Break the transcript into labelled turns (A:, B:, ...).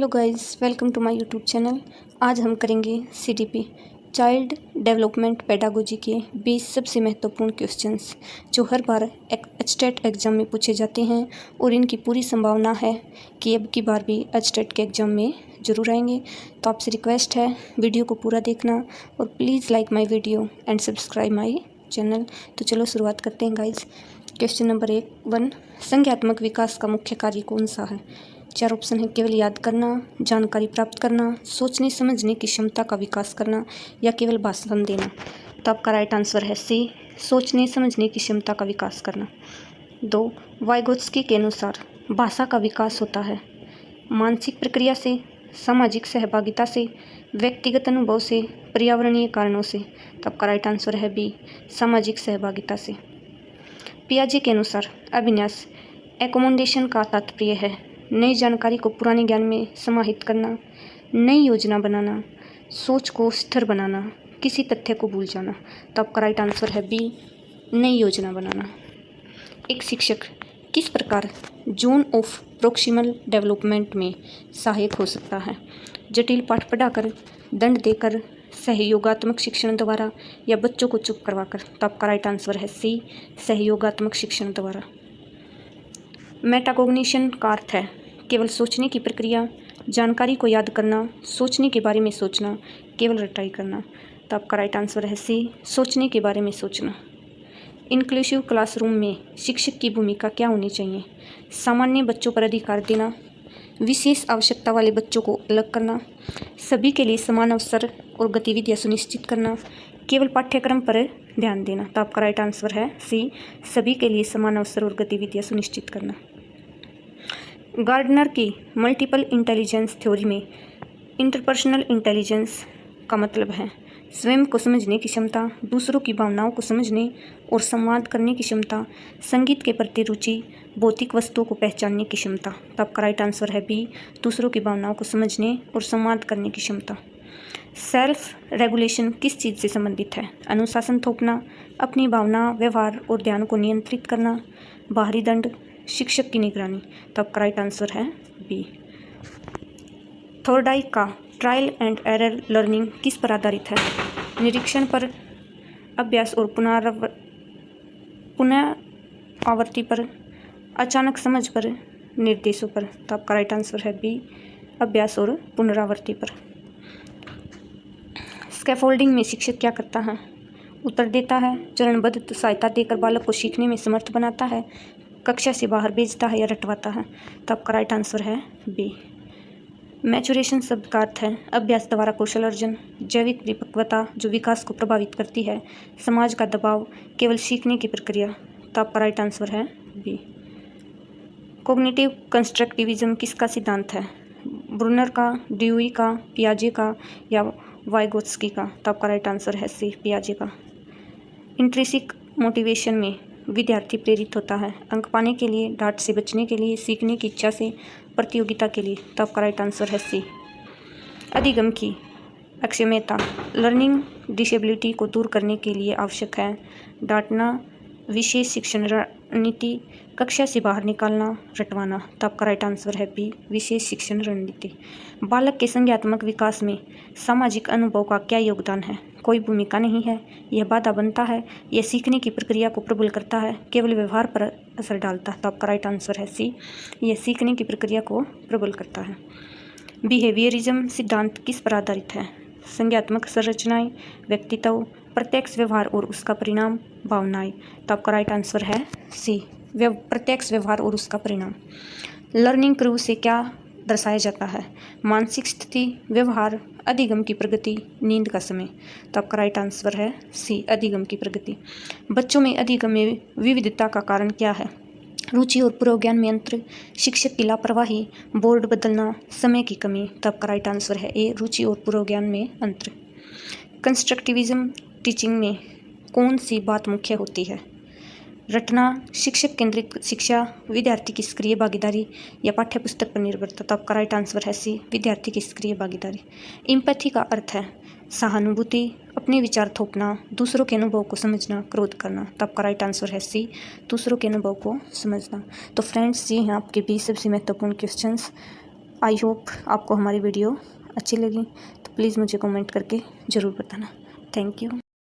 A: Hello guys, welcome to my YouTube channel. आज हम करेंगे सीडीपी चाइल्ड डेवलपमेंट पेडागोजी के 20 सबसे महत्वपूर्ण क्वेश्चंस जो हर बार एचटेट एग्ज़ाम में पूछे जाते हैं और इनकी पूरी संभावना है कि अब की बार भी एचटेट के एग्ज़ाम में ज़रूर आएंगे। तो आपसे रिक्वेस्ट है वीडियो को पूरा देखना और please like my video and subscribe my channel. तो चलो शुरुआत करते हैं गाइज। क्वेश्चन नंबर 1, संज्ञात्मक विकास का मुख्य कार्य कौन सा है? 4 ऑप्शन है। केवल याद करना, जानकारी प्राप्त करना, सोचने समझने की क्षमता का विकास करना या केवल भाषण देना। तो आपका राइट आंसर है सी, सोचने समझने की क्षमता का विकास करना। 2, वाइगोत्स्की के अनुसार भाषा का विकास होता है मानसिक प्रक्रिया से, सामाजिक सहभागिता से, व्यक्तिगत अनुभव से, पर्यावरणीय कारणों से। तो आपका राइट आंसर है बी, सामाजिक सहभागिता से। पियाजे के अनुसार अभिन्यास एकोमोडेशन का तात्पर्य है नई जानकारी को पुराने ज्ञान में समाहित करना, नई योजना बनाना, सोच को स्थिर बनाना, किसी तथ्य को भूल जाना। तो आपका राइट आंसर है बी, नई योजना बनाना। एक शिक्षक किस प्रकार जोन ऑफ प्रोक्सिमल डेवलपमेंट में सहायक हो सकता है? जटिल पाठ पढ़ाकर, दंड देकर, सहयोगात्मक शिक्षण द्वारा या बच्चों को चुप करवाकर। तो आपका राइट आंसर है सी, सहयोगात्मक शिक्षण द्वारा। मेटाकोग्निशन का अर्थ है केवल सोचने की प्रक्रिया, जानकारी को याद करना, सोचने के बारे में सोचना, केवल रटाई करना। तो आपका राइट आंसर है सी, सोचने के बारे में सोचना। इंक्लूसिव क्लासरूम में शिक्षक की भूमिका क्या होनी चाहिए? सामान्य बच्चों पर अधिकार देना, विशेष आवश्यकता वाले बच्चों को अलग करना, सभी के लिए समान अवसर और गतिविधियाँ सुनिश्चित करना, केवल पाठ्यक्रम पर ध्यान देना। तो आपका राइट आंसर है सी, सभी के लिए समान अवसर और गतिविधियाँ सुनिश्चित करना। गार्डनर की मल्टीपल इंटेलिजेंस थ्योरी में इंटरपर्सनल इंटेलिजेंस का मतलब है स्वयं को समझने की क्षमता, दूसरों की भावनाओं को समझने और संवाद करने की क्षमता, संगीत के प्रति रुचि, भौतिक वस्तुओं को पहचानने की क्षमता। तो आपका राइट आंसर है बी, दूसरों की भावनाओं को समझने और संवाद करने की क्षमता। सेल्फ रेगुलेशन किस चीज़ से संबंधित है? अनुशासन थोपना, अपनी भावना, व्यवहार और ध्यान को नियंत्रित करना, बाहरी दंड, शिक्षक की निगरानी। तो आपका राइट आंसर है बी। थोर्डाइक का ट्रायल एंड एरर लर्निंग किस पर आधारित है? निरीक्षण पर, अभ्यास और पुनः आवृत्ति पर, अचानक समझ पर, निर्देशों पर। तो आपका राइट आंसर है बी, अभ्यास और पुनरावृत्ति पर। स्कैफोल्डिंग में शिक्षक क्या करता है? उत्तर देता है, चरणबद्ध सहायता देकर बालक को सीखने में समर्थ बनाता है, कक्षा से बाहर भेजता है या रटवाता है। तो आपका राइट आंसर है बी। मैचुरेशन शब्द का अर्थ है अभ्यास द्वारा कौशल अर्जन, जैविक परिपक्वता जो विकास को प्रभावित करती है, समाज का दबाव, केवल सीखने की प्रक्रिया। तो आपका राइट आंसर है बी। कॉग्निटिव कंस्ट्रक्टिविज्म किसका सिद्धांत है? ब्रूनर का, ड्यूई का, पियाजे का या वाइगोत्स्की का? तो आपका राइट आंसर है सी, पियाजे का। इंट्रिंसिक मोटिवेशन में विद्यार्थी प्रेरित होता है अंक पाने के लिए, डांट से बचने के लिए, सीखने की इच्छा से, प्रतियोगिता के लिए। तो आपका राइट आंसर है सी। अधिगम की अक्षमता लर्निंग डिसेबिलिटी को दूर करने के लिए आवश्यक है डांटना, विशेष शिक्षण रणनीति, कक्षा से बाहर निकालना, रटवाना। तो आपका राइट आंसर है बी, विशेष शिक्षण रणनीति। बालक के संज्ञात्मक विकास में सामाजिक अनुभव का क्या योगदान है? कोई भूमिका नहीं है, यह बाधा बनता है, यह सीखने की प्रक्रिया को प्रबल करता है, केवल व्यवहार पर असर डालता है। तो आपका राइट आंसर है सी, यह सीखने की प्रक्रिया को प्रबल करता है। बिहेवियरिज्म सिद्धांत किस पर आधारित है? संज्ञात्मक संरचनाएं, व्यक्तित्व, प्रत्यक्ष व्यवहार और उसका परिणाम, भावनाएं। तो आपका राइट आंसर है सी, प्रत्यक्ष व्यवहार और उसका परिणाम। लर्निंग कर्व से क्या दर्शाया जाता है? मानसिक स्थिति, व्यवहार, अधिगम की प्रगति, नींद का समय। तो आपका राइट आंसर है सी, अधिगम की प्रगति। बच्चों में अधिगम में विविधता का कारण क्या है? रुचि और पूर्व ज्ञान में अंतर, शिक्षक की लापरवाही, बोर्ड बदलना, समय की कमी। तो आपका राइट आंसर है ए, रुचि और पूर्व ज्ञान में अंतर। कंस्ट्रक्टिविज्म टीचिंग में कौन सी बात मुख्य होती है? रटना, शिक्षक केंद्रित शिक्षा, विद्यार्थी की सक्रिय भागीदारी या पाठ्यपुस्तक पर निर्भरता। तो आपका राइट आंसर है सी, विद्यार्थी की सक्रिय भागीदारी। एम्पैथी का अर्थ है सहानुभूति, अपने विचार थोपना, दूसरों के अनुभव को समझना, क्रोध करना। तो आपका राइट आंसर है सी, दूसरों के अनुभव को समझना। तो फ्रेंड्स, ये हैं आपके 20 सबसे महत्वपूर्ण क्वेश्चंस। आई होप आपको हमारी वीडियो अच्छी लगी, तो प्लीज़ मुझे कमेंट करके ज़रूर बताना। Thank you.